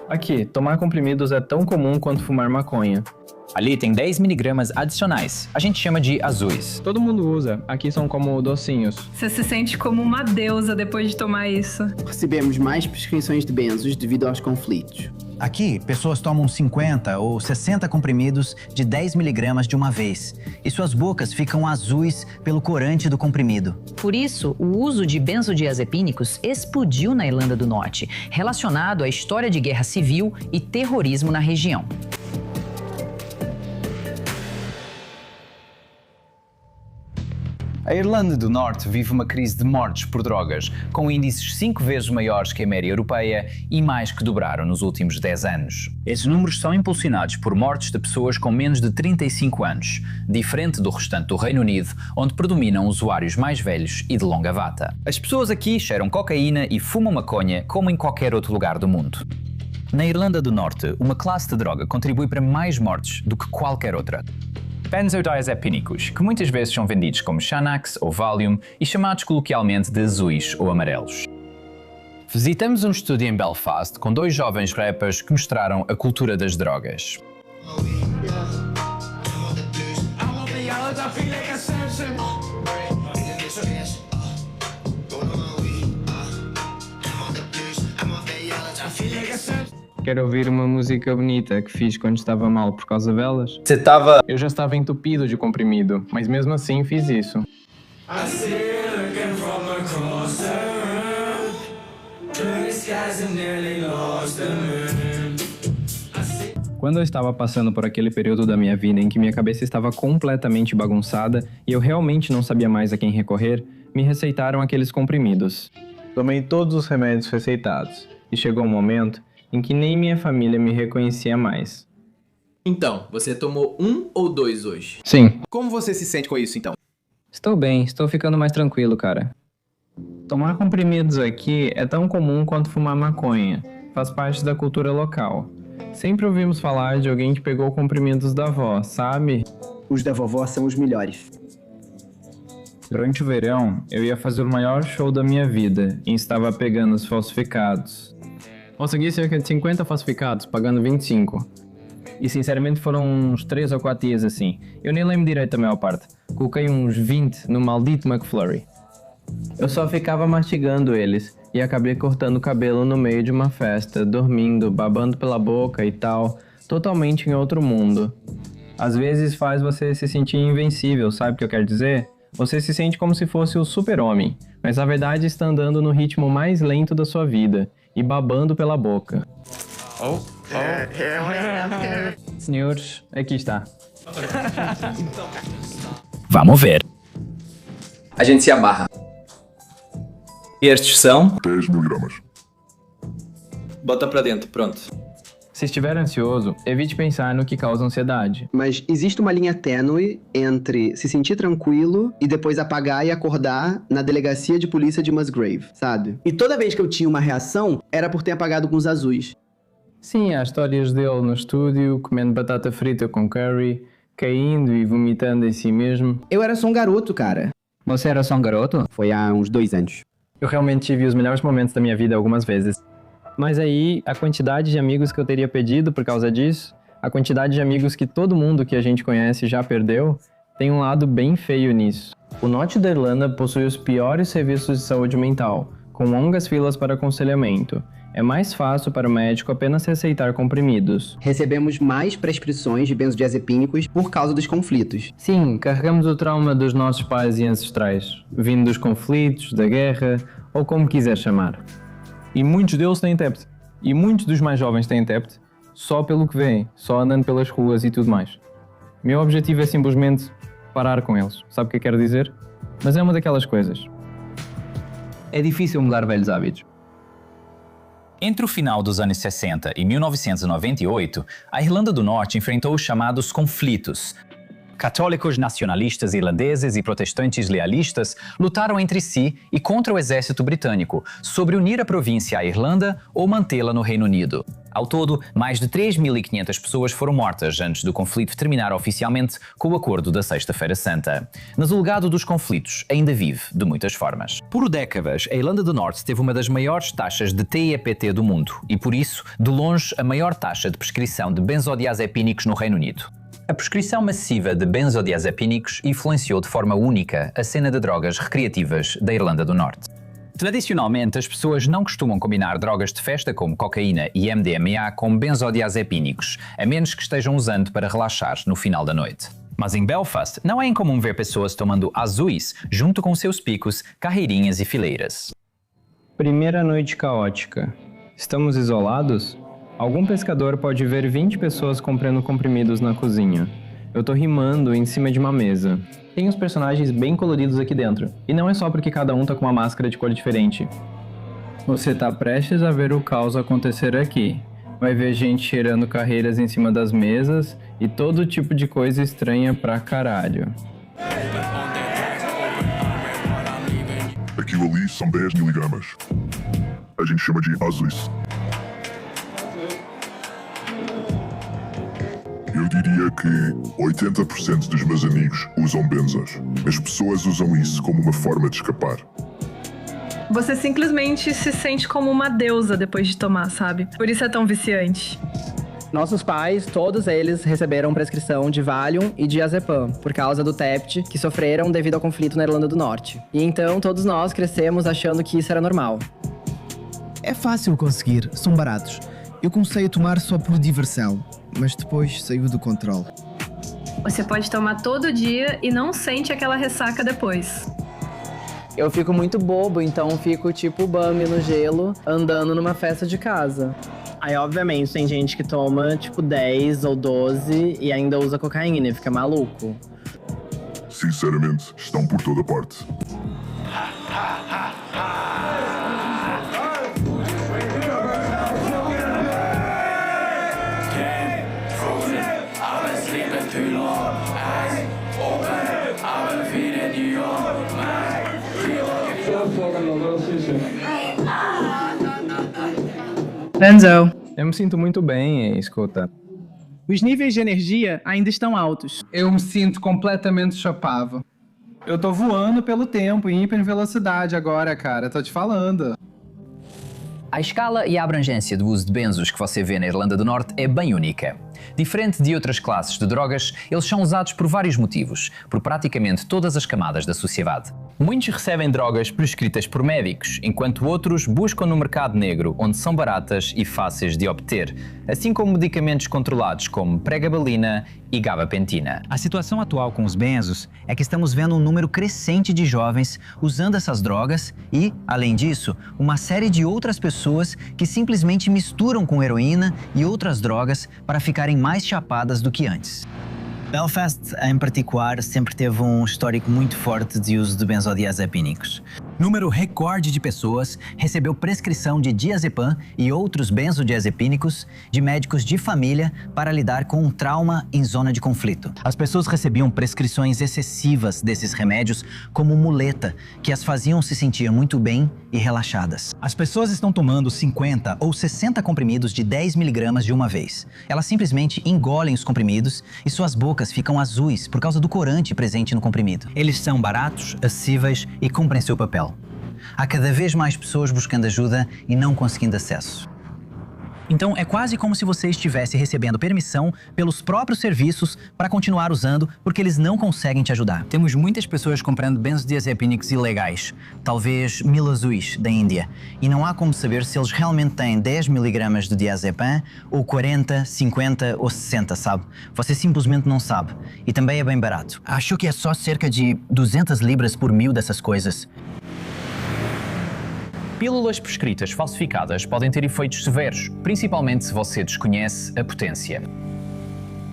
Aqui, tomar comprimidos é tão comum quanto fumar maconha. Ali tem 10 miligramas adicionais, a gente chama de azuis. Todo mundo usa, aqui são como docinhos. Você se sente como uma deusa depois de tomar isso. Recebemos mais prescrições de benzos devido aos conflitos. Aqui, pessoas tomam 50 ou 60 comprimidos de 10 miligramas de uma vez, e suas bocas ficam azuis pelo corante do comprimido. Por isso, o uso de benzodiazepínicos explodiu na Irlanda do Norte, relacionado à história de guerra civil e terrorismo na região. A Irlanda do Norte vive uma crise de mortes por drogas, com índices 5 vezes maiores que a média europeia e mais que dobraram nos últimos 10 anos. Esses números são impulsionados por mortes de pessoas com menos de 35 anos, diferente do restante do Reino Unido, onde predominam usuários mais velhos e de longa vata. As pessoas aqui cheiram cocaína e fumam maconha como em qualquer outro lugar do mundo. Na Irlanda do Norte, uma classe de droga contribui para mais mortes do que qualquer outra. Benzodiazepínicos, que muitas vezes são vendidos como Xanax ou Valium e chamados coloquialmente de azuis ou amarelos. Visitamos um estúdio em Belfast com 2 jovens rappers que mostraram a cultura das drogas. Quero ouvir uma música bonita que fiz quando estava mal por causa delas. Você tava... Eu já estava entupido de comprimido, mas mesmo assim fiz isso. Quando eu estava passando por aquele período da minha vida em que minha cabeça estava completamente bagunçada e eu realmente não sabia mais a quem recorrer, me receitaram aqueles comprimidos. Tomei todos os remédios receitados e chegou um momento em que nem minha família me reconhecia mais. Então, você tomou 1 ou 2 hoje? Sim. Como você se sente com isso, então? Estou bem, estou ficando mais tranquilo, cara. Tomar comprimidos aqui é tão comum quanto fumar maconha. Faz parte da cultura local. Sempre ouvimos falar de alguém que pegou comprimidos da avó, sabe? Os da vovó são os melhores. Durante o verão, eu ia fazer o maior show da minha vida e estava pegando os falsificados. Consegui cerca de 50 falsificados, pagando 25. E sinceramente foram uns 3 ou 4 dias assim. Eu nem lembro direito a maior parte. Coloquei uns 20 no maldito McFlurry. Eu só ficava mastigando eles e acabei cortando o cabelo no meio de uma festa, dormindo, babando pela boca e tal, totalmente em outro mundo. Às vezes faz você se sentir invencível, sabe o que eu quero dizer? Você se sente como se fosse o super-homem, mas na verdade está andando no ritmo mais lento da sua vida e babando pela boca. Senhores, aqui está. Vamos ver. A gente se amarra. Estes são... 10 miligramas. Bota pra dentro, pronto. Se estiver ansioso, evite pensar no que causa ansiedade. Mas existe uma linha tênue entre se sentir tranquilo e depois apagar e acordar na delegacia de polícia de Musgrave, sabe? E toda vez que eu tinha uma reação, era por ter apagado com os azuis. Sim, há histórias dele no estúdio, comendo batata frita com curry, caindo e vomitando em si mesmo. Eu era só um garoto, cara. Você era só um garoto? Foi há uns 2 anos. Eu realmente tive os melhores momentos da minha vida algumas vezes. Mas aí, a quantidade de amigos que eu teria perdido por causa disso, a quantidade de amigos que todo mundo que a gente conhece já perdeu, tem um lado bem feio nisso. O norte da Irlanda possui os piores serviços de saúde mental, com longas filas para aconselhamento. É mais fácil para o médico apenas receitar comprimidos. Recebemos mais prescrições de benzodiazepínicos por causa dos conflitos. Sim, carregamos o trauma dos nossos pais e ancestrais, vindo dos conflitos, da guerra, ou como quiser chamar. E muitos deles têm TEPT. E muitos dos mais jovens têm TEPT só pelo que veem, só andando pelas ruas e tudo mais. Meu objetivo é simplesmente parar com eles. Sabe o que eu quero dizer? Mas é uma daquelas coisas. É difícil mudar velhos hábitos. Entre o final dos anos 60 e 1998, a Irlanda do Norte enfrentou os chamados conflitos. Católicos nacionalistas irlandeses e protestantes lealistas lutaram entre si e contra o exército britânico sobre unir a província à Irlanda ou mantê-la no Reino Unido. Ao todo, mais de 3.500 pessoas foram mortas antes do conflito terminar oficialmente com o Acordo da Sexta-feira Santa. Mas o legado dos conflitos ainda vive de muitas formas. Por décadas, a Irlanda do Norte teve uma das maiores taxas de TIEPT do mundo e, por isso, de longe, a maior taxa de prescrição de benzodiazepínicos no Reino Unido. A prescrição massiva de benzodiazepínicos influenciou de forma única a cena de drogas recreativas da Irlanda do Norte. Tradicionalmente, as pessoas não costumam combinar drogas de festa como cocaína e MDMA com benzodiazepínicos, a menos que estejam usando para relaxar no final da noite. Mas em Belfast, não é incomum ver pessoas tomando azuis junto com seus picos, carreirinhas e fileiras. Primeira noite caótica. Estamos isolados? Algum pescador pode ver 20 pessoas comprando comprimidos na cozinha. Eu tô rimando em cima de uma mesa. Tem uns personagens bem coloridos aqui dentro. E não é só porque cada um tá com uma máscara de cor diferente. Você tá prestes a ver o caos acontecer aqui. Vai ver gente cheirando carreiras em cima das mesas e todo tipo de coisa estranha pra caralho. Aquilo ali são 10 miligramas. A gente chama de azuis. Eu diria que 80% dos meus amigos usam benzos. As pessoas usam isso como uma forma de escapar. Você simplesmente se sente como uma deusa depois de tomar, sabe? Por isso é tão viciante. Nossos pais, todos eles, receberam prescrição de Valium e diazepam, por causa do TEPT, que sofreram devido ao conflito na Irlanda do Norte. E então todos nós crescemos achando que isso era normal. É fácil conseguir, são baratos. Eu comecei a tomar só por diversão, mas depois saiu do controle. Você pode tomar todo dia e não sente aquela ressaca depois. Eu fico muito bobo, então fico tipo Bambi no gelo, andando numa festa de casa. Aí, obviamente, tem gente que toma tipo 10 ou 12 e ainda usa cocaína e fica maluco. Sinceramente, estão por toda parte. Benzo. Eu me sinto muito bem, escuta. Os níveis de energia ainda estão altos. Eu me sinto completamente chapado. Eu tô voando pelo tempo em hipervelocidade agora, cara. Tô te falando. A escala e a abrangência do uso de benzos que você vê na Irlanda do Norte é bem única. Diferente de outras classes de drogas, eles são usados por vários motivos, por praticamente todas as camadas da sociedade. Muitos recebem drogas prescritas por médicos, enquanto outros buscam no mercado negro, onde são baratas e fáceis de obter, assim como medicamentos controlados como pregabalina e gabapentina. A situação atual com os benzos é que estamos vendo um número crescente de jovens usando essas drogas e, além disso, uma série de outras pessoas que simplesmente misturam com heroína e outras drogas para ficarem mais chapadas do que antes. Belfast, em particular, sempre teve um histórico muito forte de uso de benzodiazepínicos. Número recorde de pessoas recebeu prescrição de diazepam e outros benzodiazepínicos de médicos de família para lidar com um trauma em zona de conflito. As pessoas recebiam prescrições excessivas desses remédios como muleta, que as faziam se sentir muito bem e relaxadas. As pessoas estão tomando 50 ou 60 comprimidos de 10 miligramas de uma vez. Elas simplesmente engolem os comprimidos e suas bocas ficam azuis por causa do corante presente no comprimido. Eles são baratos, acessíveis e cumprem seu papel. Há cada vez mais pessoas buscando ajuda e não conseguindo acesso. Então é quase como se você estivesse recebendo permissão pelos próprios serviços para continuar usando porque eles não conseguem te ajudar. Temos muitas pessoas comprando benzodiazepínicos ilegais, talvez 1000 azuis da Índia, e não há como saber se eles realmente têm 10 miligramas de diazepam ou 40, 50 ou 60, sabe? Você simplesmente não sabe. E também é bem barato. Acho que é só cerca de 200 libras por 1000 dessas coisas. Pílulas prescritas falsificadas podem ter efeitos severos, principalmente se você desconhece a potência.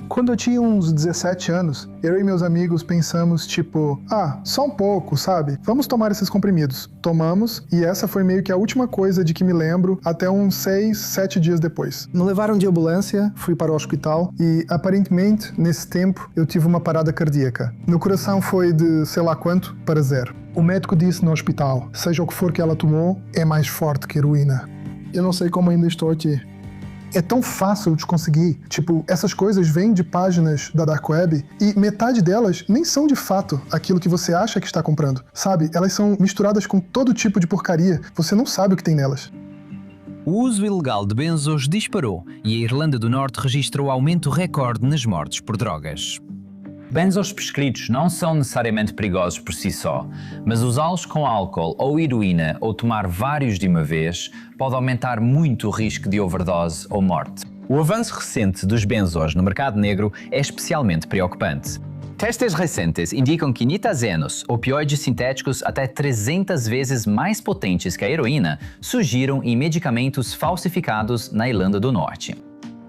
Quando eu tinha uns 17 anos, eu e meus amigos pensamos tipo, só um pouco, sabe? Vamos tomar esses comprimidos. Tomamos, e essa foi meio que a última coisa de que me lembro até uns 6, 7 dias depois. Me levaram de ambulância, fui para o hospital e aparentemente, nesse tempo, eu tive uma parada cardíaca. Meu coração foi de sei lá quanto para 0. O médico disse no hospital, seja o que for que ela tomou, é mais forte que heroína. Eu não sei como ainda estou aqui. É tão fácil de conseguir. Tipo, essas coisas vêm de páginas da Dark Web e metade delas nem são de fato aquilo que você acha que está comprando. Sabe? Elas são misturadas com todo tipo de porcaria. Você não sabe o que tem nelas. O uso ilegal de benzos disparou e a Irlanda do Norte registrou aumento recorde nas mortes por drogas. Benzos prescritos não são necessariamente perigosos por si só, mas usá-los com álcool ou heroína ou tomar vários de uma vez pode aumentar muito o risco de overdose ou morte. O avanço recente dos benzos no mercado negro é especialmente preocupante. Testes recentes indicam que nitazenos, opioides sintéticos até 300 vezes mais potentes que a heroína, surgiram em medicamentos falsificados na Irlanda do Norte.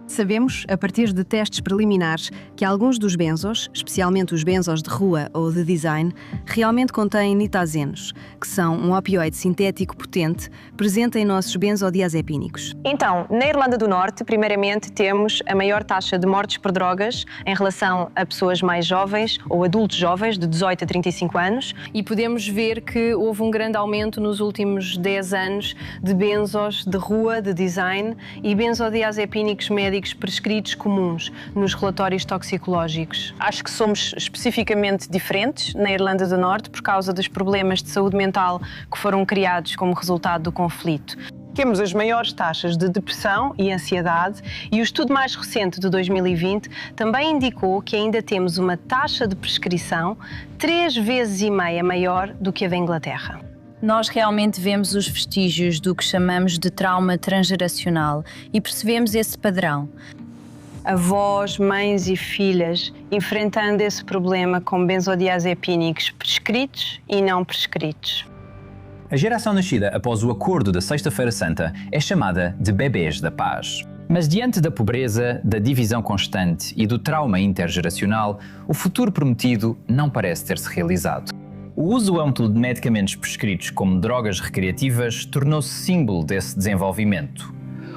Sabemos, a partir de testes preliminares, que alguns dos benzos, especialmente os benzos de rua ou de design, realmente contêm nitazenos, que são um opioide sintético potente presente em nossos benzodiazepínicos. Então, na Irlanda do Norte, primeiramente, temos a maior taxa de mortes por drogas em relação a pessoas mais jovens ou adultos jovens, de 18 a 35 anos. E podemos ver que houve um grande aumento nos últimos 10 anos de benzos de rua, de design e benzodiazepínicos médicos prescritos comuns nos relatórios toxicológicos. Acho que somos especificamente diferentes na Irlanda do Norte por causa dos problemas de saúde mental que foram criados como resultado do conflito. Temos as maiores taxas de depressão e ansiedade e o estudo mais recente de 2020 também indicou que ainda temos uma taxa de prescrição 3,5 vezes maior do que a da Inglaterra. Nós realmente vemos os vestígios do que chamamos de trauma transgeracional e percebemos esse padrão. Avós, mães e filhas enfrentando esse problema com benzodiazepínicos prescritos e não prescritos. A geração nascida após o acordo da Sexta-feira Santa é chamada de bebês da paz. Mas diante da pobreza, da divisão constante e do trauma intergeracional, o futuro prometido não parece ter-se realizado. O uso amplo de medicamentos prescritos como drogas recreativas tornou-se símbolo desse desenvolvimento.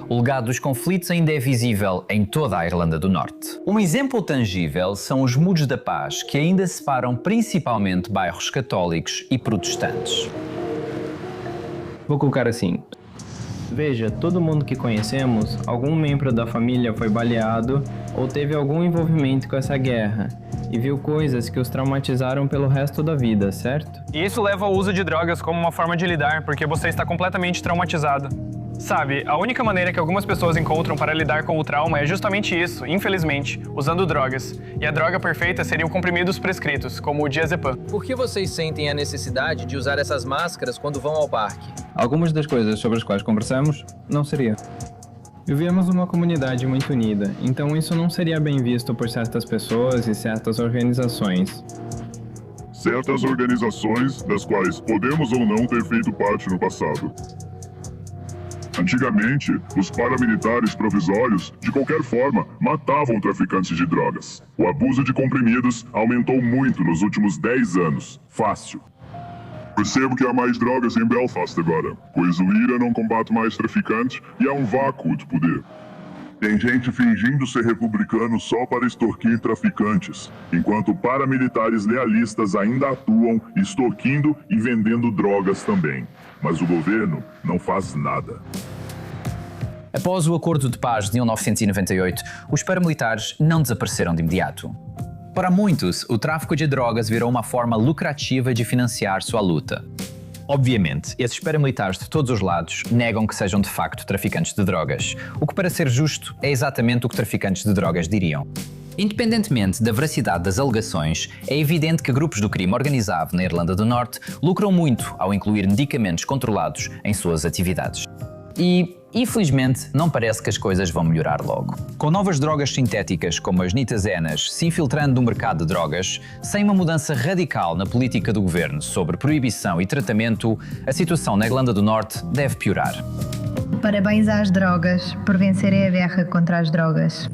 O legado dos conflitos ainda é visível em toda a Irlanda do Norte. Um exemplo tangível são os Muros da Paz, que ainda separam principalmente bairros católicos e protestantes. Vou colocar assim. Veja, todo mundo que conhecemos, algum membro da família foi baleado ou teve algum envolvimento com essa guerra e viu coisas que os traumatizaram pelo resto da vida, certo? E isso leva ao uso de drogas como uma forma de lidar, porque você está completamente traumatizado. Sabe, a única maneira que algumas pessoas encontram para lidar com o trauma é justamente isso, infelizmente, usando drogas. E a droga perfeita seriam comprimidos prescritos, como o diazepam. Por que vocês sentem a necessidade de usar essas máscaras quando vão ao parque? Algumas das coisas sobre as quais conversamos, não seria. Vivíamos numa comunidade muito unida, então isso não seria bem visto por certas pessoas e certas organizações. Certas organizações das quais podemos ou não ter feito parte no passado. Antigamente, os paramilitares provisórios, de qualquer forma, matavam traficantes de drogas. O abuso de comprimidos aumentou muito nos últimos 10 anos. Fácil. Percebo que há mais drogas em Belfast agora, pois o IRA não combate mais traficantes e há um vácuo de poder. Tem gente fingindo ser republicano só para extorquir traficantes, enquanto paramilitares lealistas ainda atuam extorquindo e vendendo drogas também. Mas o governo não faz nada. Após o Acordo de Paz de 1998, os paramilitares não desapareceram de imediato. Para muitos, o tráfico de drogas virou uma forma lucrativa de financiar sua luta. Obviamente, esses paramilitares de todos os lados negam que sejam de facto traficantes de drogas, o que, para ser justo, é exatamente o que traficantes de drogas diriam. Independentemente da veracidade das alegações, é evidente que grupos do crime organizado na Irlanda do Norte lucram muito ao incluir medicamentos controlados em suas atividades. E, infelizmente, não parece que as coisas vão melhorar logo. Com novas drogas sintéticas como as nitazenas se infiltrando no mercado de drogas, sem uma mudança radical na política do governo sobre proibição e tratamento, a situação na Irlanda do Norte deve piorar. Parabéns às drogas por vencerem a guerra contra as drogas.